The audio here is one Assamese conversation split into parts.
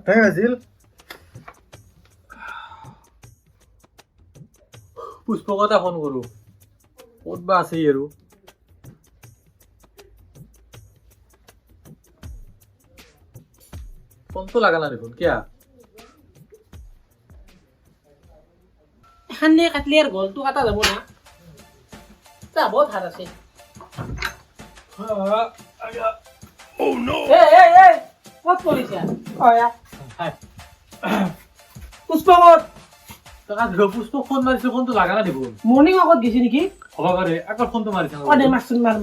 টাইম আছিল পুষ্পকতা ফোন কৰো ক'ত বা আছে আৰু ফোনটো লাগা না দেখোন কিয়া এখান দিয়ে কাটলি আর গলটো কাটা যাব না যাব ধার আছে এই কত পড়িছা ওয়া পুষ্পকত টাকা ধর পুষ্পক ফোন মারিছে ফোনটো লাগা না দেখোন মর্নিং ওয়াকত গেছি নাকি হবা পারে একবার ফোনটো মারিছে ওদে মারছুন মার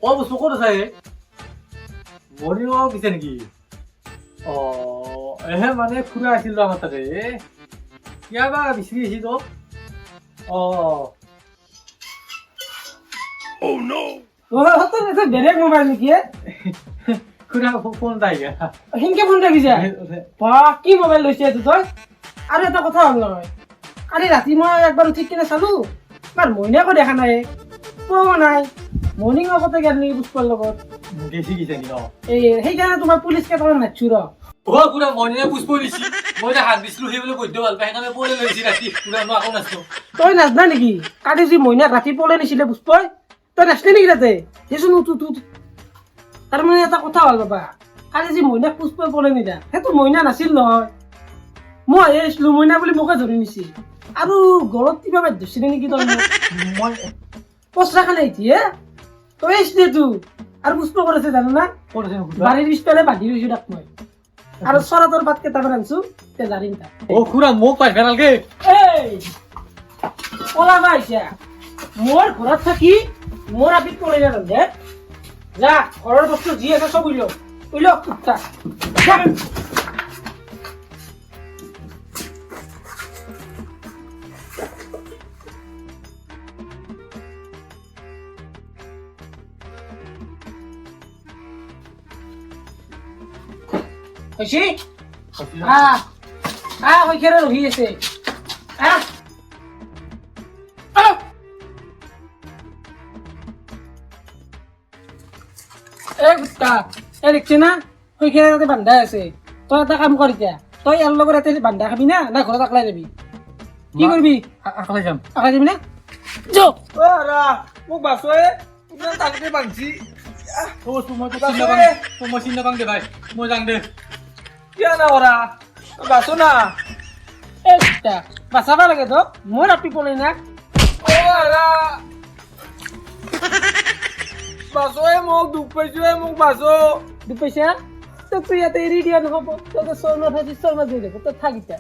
ও পুষ্পক ক'ত আছে মর্নিং ওয়াক দিছে নেকি ও এহে মানে খুৰা আছিল আমাৰ তাতে কিয়া বা বিচাৰি আহিছিল তো ও ও তো এটা বেলেগ মোবাইল নাকি খুৰা ফোন দাই গা হিংকে ফোন ৰাখিছা বা কি মোবাইল লৈছে তো তই আৰু এটা কথা হ'ল নহয় কালি ৰাতি মই একবাৰ উঠি কিনে চালো তাৰ মইনাকো দেখা নাই পোৱা নাই মৰ্নিং ওয়াকতে গেল নেকি পুষ্পৰ লগত গেছি গেছি নি অ এই সেইকাৰণে তোমাৰ পুলিচ কেইটামান মাতছো ৰ ও খুৰা মইনা পুষ্প দিছি মই যে হাত দিছিলো সেইবুলি গদ্য ভাল পাই সেইকাৰণে পলে লৈছি ৰাতি খুৰা মই আকৌ নাচো তই নাজনা নেকি কালি যি মইনাক ৰাতি পলে নিছিলে পুষ্পই তই নাচলি নেকি তাতে দেচোন উঠ তাৰমানে এটা কথা হ'ল বাবা কালি যি মইনাক পুষ্পই পলে নিলা সেইটো মইনা নাছিল নহয় মই আহিছিলো মইনা বুলি মোকে ধৰি নিছি আৰু গলত কিবা বাদ ধৰিছিলে নেকি তই মই পচৰা খালে এতিয়া তই আহিছিলি তো আৰু পুষ্প কৰিছে জানো না কৰিছে বাৰীৰ পিছফালে বান্ধি লৈছো তাক মই আৰু চৰাতৰ পাত কেইটামান আনছো তে জাৰিম তাক ও খুৰা মোক পাই ফেনালকে এই ওলাবা আহিছা মোৰ ঘৰত থাকি মোৰ আপিত পলাই না ৰন্ধে যা ঘৰৰ বস্তু যি আছে চব উইল কুত্তা হৈছে হৈ খেৰে ৰহি আছে এই গুট্টা এই দেখছি না হৈ খেৰে তাতে বান্ধাই আছে তই এটা কাম কৰ এতিয়া তই ইয়াৰ লগত ইয়াতে বান্ধা খাবি না ঘৰত আকলাই যাবি কি কৰিবি আকলাই যাম আকলাই যাবি না মোক বাছোৱে ইমান টানকে বান্ধছি ও মই চিন্তা পাং দে ভাই মই যাং দে কিয় না কৰা বাছো না এই গুট্টা বাচাবা লাগে তো মোৰ আপি পলাই না বাছোৱে মোক দুখ পাইছোৱে মোক বাছো দুখ পাইছা তোক তুই ইয়াতে এৰি দিয়া নহ'ব তই শৰ্মা থাকি শৰ্মা দি দেব তই থাক এতিয়া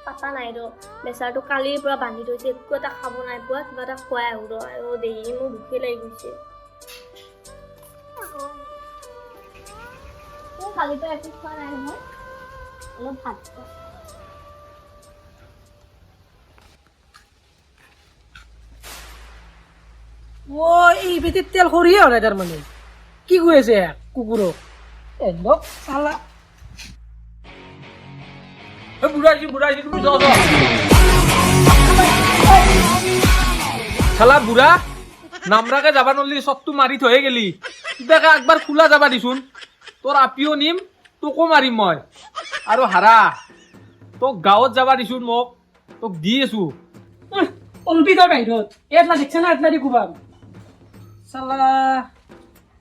পাতা নাই ৰ বেচাৰটো কালিৰ পৰা বান্ধি থৈছে একো এটা খাব নাই পোৱা কিবা এটা খুৱাই আহো ৰ আৰু দেৰি মোৰ ভোকে লাগি গৈছে কালিৰ পৰা একো খোৱা নাই নহয় অলপ ভাত খোৱা ও এই বেটির তেল সরিয়ে হলে তার মানে কি কয়েছে কুকুরক একদম চালা বুঢ়াইছি তুমি যাও শালা বুঢ়া নামৰাকে যাবা নলি চটটো মাৰি থয়ে গেলি কিবাকে একবাৰ খোলা যাবা দিছোন তোৰ আপিও নিম তোকো মাৰিম মই আৰু হাৰা তোক গাঁৱত যাবা দিছোন মোক তোক দি আছো অলপি তই বাহিৰত এটলা দেখছে না এটলা দি কুবাম চালা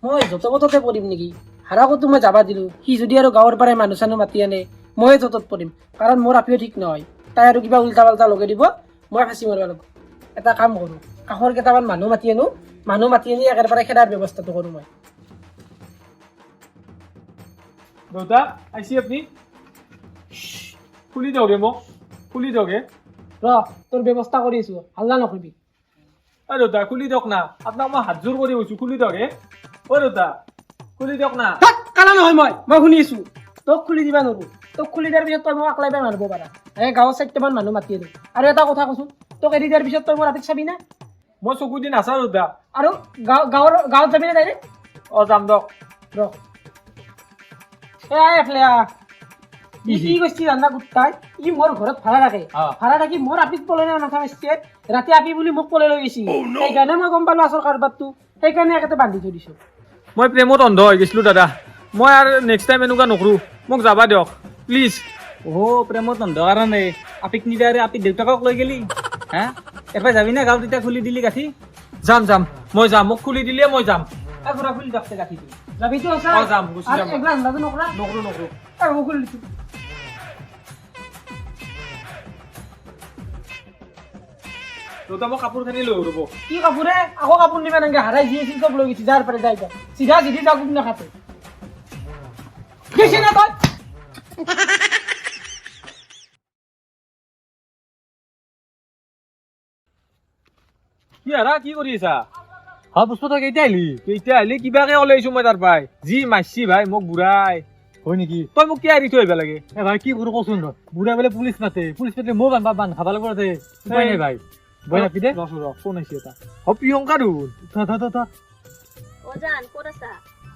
মই যত পততে পৰিম নেকি হাৰাকতো মই যাবা দিলো সি যদি আৰু গাঁৱৰ পৰাই মানুহ চানুহ মাতি আনে ময়ে যতত পৰিম কাৰণ মোৰ আপিও ঠিক নহয় তাই আৰু কিবা উল্টা পাল্টা লগাই দিব মই ফাঁচি মাৰিব লাগিব এটা কাম কৰোঁ কাষৰ কেইটামান মানুহ মাতি আনি একেবাৰে খেদাৰ ব্যৱস্থাটো কৰোঁ মই দেউতা আইছি আপনি খুলি দিওঁগে মোক খুলি দিওঁগে ৰ তোৰ ব্যৱস্থা কৰি আছো হাল্লা নকৰিবি দেউতা খুলি দিয়ক না আপোনাক মই হাত জোৰ কৰি কৈছো খুলি দিয়ক দেউতা খুলি দিয়ক না কালা নহয় মই শুনি আছো তোক খুলি দিবা নোৱাৰো তোক খুলি দিয়াৰ পিছত তই মোক আকলাই বেয়া মাৰিব পাৰা গাঁৱৰ 4টামান মানুহ মাতি আনো আৰু এটা কথা কৈছো তোক এৰি দিয়াৰ পিছত তই মোৰ ৰাতিত চাবি না মই চকু দি নাচাওঁ দেউতা আৰু গাঁৱত যাবি না ডাইৰেক্ট যাম দিয়ক ৰ এফলে কি কৈছি ৰান্ধা কুত্তাই ই মোৰ ঘৰত ভাড়া ৰাখে ভাড়া ৰাখি মোৰ আপিত পলাই না নাথা মাৰিছে ৰাতি আপি বুলি মোক পলাই লৈ গৈছি সেইকাৰণে মই গম পালো আচল কাৰবাৰটো সেইকাৰণে একেতে বান্ধি থৈ দিছো মই প্ৰেমত অন্ধ হৈ গৈছিলো দাদা মই আৰু নেক্সট টাইম এনেকুৱা নকৰো মোক যাবা দিয়ক প্লিজ প্ৰেমত নন্ধ কাৰণে আপিক নিদাৰে আপি দেউতাকক লৈ গেলি হা এবাৰ যাবি না গাঁৱত এতিয়া খুলি দিলি গাঠি যাম মই যাম মোক খুলি দিলে মই যাম ঘূৰা খুলি যাওক গাঠিটো যাবিতো আছা যাম গুচি যাম একলা আন্দাজো নকৰা নকৰো আৰু মোক খুলি দিছো দেউতা মই কাপোৰখিনি লৈ ৰ'ব কি কাপোৰে আকৌ কাপোৰ নিবা নাগে হাৰাই যি আছিল চব লৈ গৈছি যাৰ পাৰে যাই যা চিধা চিধি যাওক না খাতে গৈছি না তই কি হাৰা কি কৰি আছা পুষ্প তই কেতিয়া আহিলি কিবাকে ওলাইছো মই তাৰ পাই যি মাৰছি ভাই মোক বুঢ়াই হয় নেকি তই মোক কিয় এৰি থৈ আহিব লাগে ভাই কি কৰো কচোন বুঢ়াই বোলে পুলিচ মাতে মই বান্ধ খাব লাগিব উপায় নাই ভাই বই নাপি দে ফোন আহিছে এটা প্ৰিয়ংকা অজান ক'ত আছা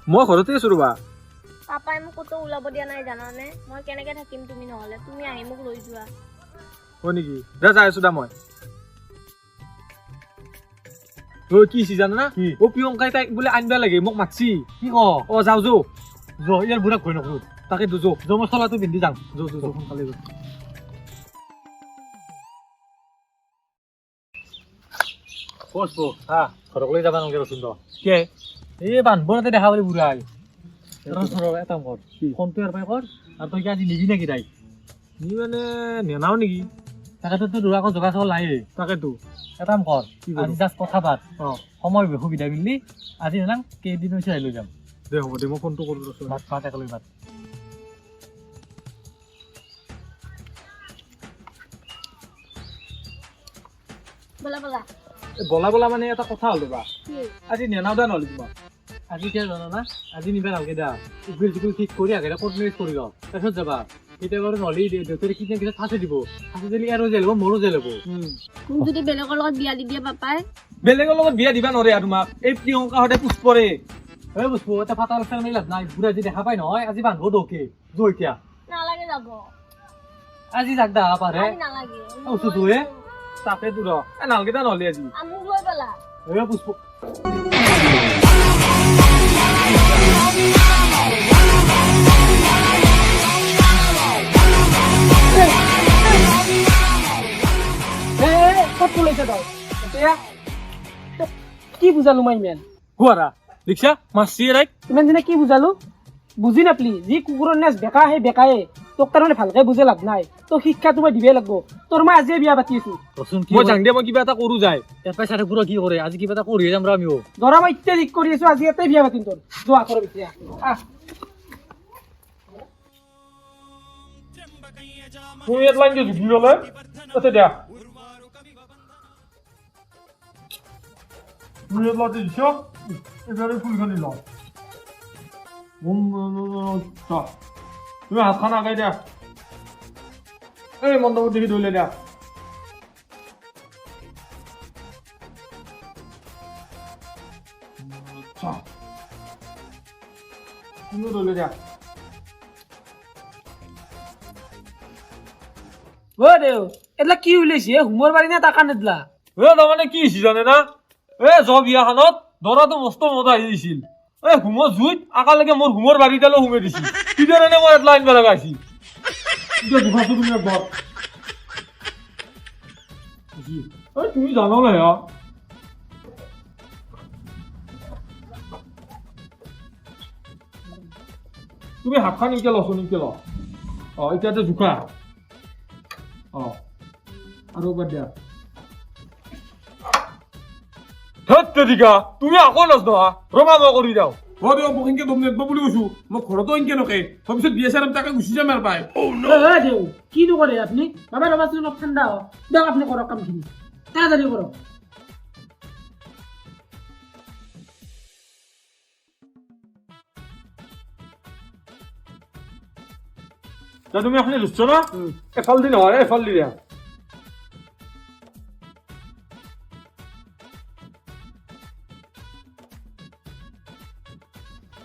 মই ঘৰতে আছো ৰবা পাপাই মোক ক'তো ওলাব দিয়া নাই জানানে মই কেনেকে থাকিম তুমি নহ'লে তুমি আহি মোক লৈ যোৱা হয় নেকি যাই আছো দা মই কি জানা না প্ৰিয়ংকাই তাইক বোলে আনিবা লাগে মোক মাতছি কি যাওঁ ইয়াৰ বুঢ়াক ভয় নকৰো তাকে মই চলাটো পিন্ধি যাম সোনকালে ঘৰকলৈ যাবা নালাগে ৰচোন কে এই বান্ধবতে দেখা পালি বুঢ়াই এটা কৰ ফোনটো ইয়াৰ পাই কৰ আৰু তই কি আজি নিবি নেকি তাইক নি মানে নেনাও নেকি তাকেতো তোৰ আকৌ যোগাযোগ নাই তাকেতো এটা কৰ আজি জাষ্ট কথা পাত সময় সুবিধা মিলি আজি নেনাং কেইদিন হৈছে আহি লৈ যাম দে হ'ব দে মই ফোনটো কৰোঁ ৰচোন ভাত একেলগে ভাত বলা মানে এটা কথা হ'ল ৰবা আজি নেনাও দা নহ'লে তোমাক আজি কিয় জানা না আজি নিবা নালগে দা উকিল চুকিল ঠিক কৰি আগে কোৰ্ট মেৰেজ কৰি লওঁ তাৰপিছত যাবা এতিয়া বাৰু নহ'লে দেউতাৰে কিনে কিনে ফাঁচি দিব ফাঁচি দিলে আৰু জেল হ'ব মোৰো জেল হ'ব মোক যদি বেলেগৰ লগত বিয়া দি দিয়ে পাপাই বেলেগৰ লগত বিয়া দিবা নোৱাৰে তোমাক এই প্ৰিয়ংকা সদায় পুষ্পৰে পুষ্প এটা ফাটাল ফেমিলি লাভ নাই বুঢ়া যি দেখা পাই নহয় আজি বান্ধব দৌকে যো এতিয়া নালাগে যাব আজি যাক দা পাৰে নালাগে ওচৰটোৱে তাকে দূৰ নালগে দা নহ'লে আজি মোক লৈ পেলা পুষ্প কি বুজালো মই ইমান হুৱাৰা দেখিছা মাছি ৰাইক ইমান দিনে কি বুজালো বুজি নাপলি যি কুকুৰৰ নেচ বেকা সেই বেকায়ে তোক তাৰমানে ভালকে বুজে লাভ নাই তোক শিক্ষা তোমাৰ দিবই লাগব তোৰ মই আজিয়ে বিয়া পাতি আছো মই যাং দে মই কিবা এটা কৰো যায় পইচাৰে পুৰা কি কৰে আজি কিবা এটা কৰি যাম আমিও ধৰা মই ইত্যাদি ঠিক কৰি আছো আজি এটাই বিয়া পাতিম তোৰ যোৱা কৰ বিয়া তুই ইয়াত লাইন যে জুবি গ'লে তাতে দিয়া তুই ইয়াত লাইন দিছ এবারে ফুলখানি ল তুমি হাতখান আগাই দিয়া এই মণ্ডপ দেখি ধৰিলে দিয়া তুমিও ধৰিলে দিয়া দেউ এইবিলাক কি উলিয়াইছে হুমৰ বাৰী নে টাকা নেদলা তাৰমানে কি হৈছে জানে না বিয়াখনত দৰাটো মস্ত মজা আহিছিল হুমৰ জুইত আকালৈকে মোৰ হুমৰ বাৰীডালো সুমে দিছিল কিদৰে মই এটলা আনিব লগা হৈছিল তুমি জানো নাই তুমি হাতখন ইনকে লচোন ইনকে ল এতিয়াতে জোখা আৰু বাদ দিয়া তুমি আকৌ নাচ নহয় ৰবা মই কৰি যাওঁ মোক ইনকে দম নেদব বুলি কৈছো মই ঘৰতো ইনকে নকে তাৰপিছত বিয়া চাৰাম তাকে গুচি যাম আৰু পাই দেউ কি নকৰে আপুনি বাবা ৰবাচোন অলপ ঠাণ্ডা দিয়ক আপুনি কৰক কামখিনি তাড়াতাড়ি কৰক তুমি এখন লুচ্ছ না এফাল দি নহয় এফাল দি দিয়া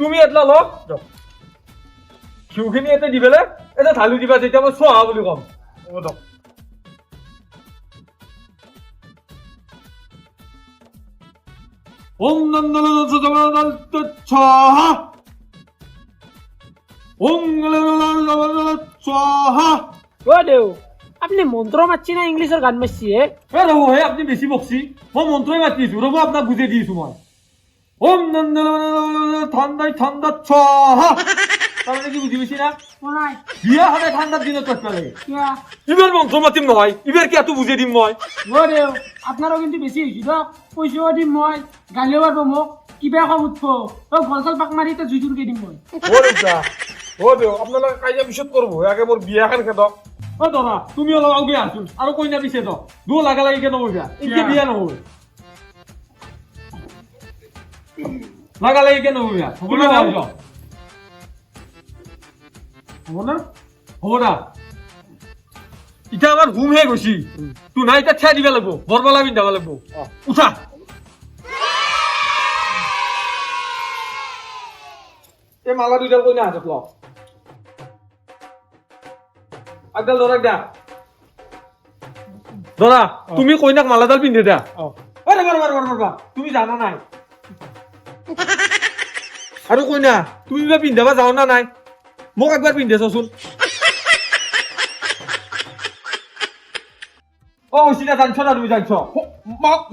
তুমি এটলা লওক ঘিউখিনি ইয়াতে দি পেলাই এটা ঢালি দিবা যেতিয়া মই চোৱা বুলি ক'ম হ'ব দক ওম স্বাহা ওম স্বাহা ও দেউ আপনি মন্ত্র মারছি না ইংলিশের গান মারছি রব হে আপনি বেশি বকছি মই মন্ত্রই মাতিছো রব আপোনাক বুঝিয়ে দিয়েছো মই ওম ঠান্ডায় ঠান্ডা স্বাহা তাৰমানে কি বুঝি পাইছি না নাই বিয়া হলে ঠান্ডার দিনত পাতবা লাগে কিয়া ইবার মন্ত্র মাতিম নহয় ইবার কি এত বুঝিয়ে দিম মই ও দেউ আপনারও কিন্তু বেশি হয়েছি তো পয়সাও দিম মই গালিও পারবো মোক কিবা খাম উঠবো ও গলচাল পাক মারি তো জুজুরকে দিম মই ও দেউতা ও দেউ আপোনালোকে কাজিয়া পিছত করবো আগে মোৰ বিয়াখন খেদক ও ধৰা তুমি অলপ আগে আছোন আৰু কইনা পিছে দক দু লাগা লাগিকে নকৰিবা এতিয়া বিয়া নহব লাগা লাগিকে নকৰিবা হ'ব না হ'ব না হ'ব না এতিয়া আমাৰ ঘুম হে গৈছি তোৰ নাই এতিয়া ঠেয়া দিবা লাগিব বৰমালা পিন্ধাব লাগিব উঠা এই মালা দুইডাল কইনা হাতত ল আগডাল ধৰা দিয়া ধৰা তুমি কইনাক মালাডাল পিন্ধে দিয়া তুমি জানা নাই আৰু কইনা তুমি বা পিন্ধাবা যাও না নাই মোক একবাৰ পিন্ধে চোন ও হইছি না জানছ না তুমি জানছ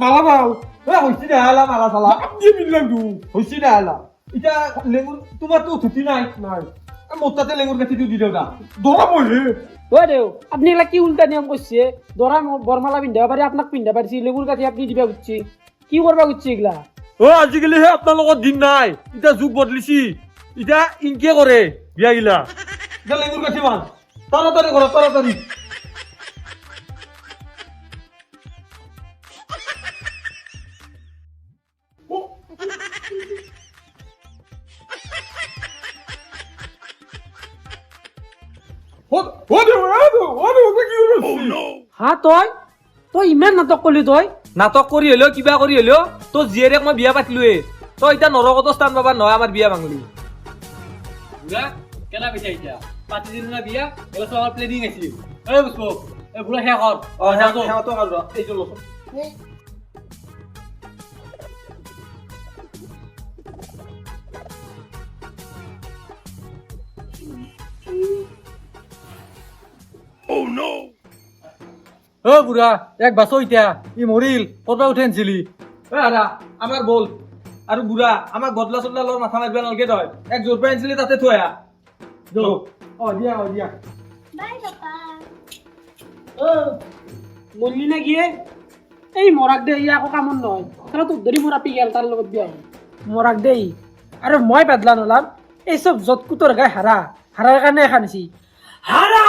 মালা বাও এ হইছি না হালা মালা সালা কি পিনলাম তু হইছি না হালা ইটা লেঙ্গুর তোমার তো ধুতি নাই নাই মোতাতে লেঙ্গুর কাছে দি দিও না ধরা বলে ও দেউ আপনি এগুলা কি উল্টা নিয়ম করছে ধরা বরমালা পিন্ধাবা পারি আপনাক পিন্ধা পারছি লেবুর কাছে আপনি দিবা উঠছি কি করবা উঠছি এগুলা ও আজিকালি হে আপনার লগত দিন নাই ইটা যুগ বদলিছি ইটা ইনকে করে বিয়া গিলা ইটা লেঙ্গুর কাছে মান তাড়াতাড়ি করো তাড়াতাড়ি হ্যাঁ তই ইমান নাটক করলি তই নাটক কৰি হলেও কিবা কৰি হলেও তোৰ জীয়েৰেক মই বিয়া পাতিলোৱে তই এতিয়া নৰকতো স্থান পাবা নহয় আমাৰ বিয়া ভাঙলি বুঢ়া কেনা পিছে এতিয়া পাতি দিন না বিয়া এগুলো সব আমার প্লেনিং আছিল এই বুঝবো এই বুঢ়া শেষ কর এইটো লচোন ও বুঢ়া এক বাছো এতিয়া ই মৰিল কৰবা উঠে আনিছিলি আৰা আমাৰ বল আৰু বুঢ়া আমাক বদলা চদলা লগত মাথা মাৰিব নালাগে তই এক জোৰ পাই আনিছিলি তাতে থৈ আহ দিয়া বাই পাপা ও মরলি না গিয়ে এই মরাক দে ইয়া আকৌ কামত নহয় তাহলে তোর ধরি মরা পিগেল তার লগত বিয়া মরাক দেই আরে মই পেদলা নলাম এই সব যত কুতর গায়ে হারার কারণে এখানেছি হারা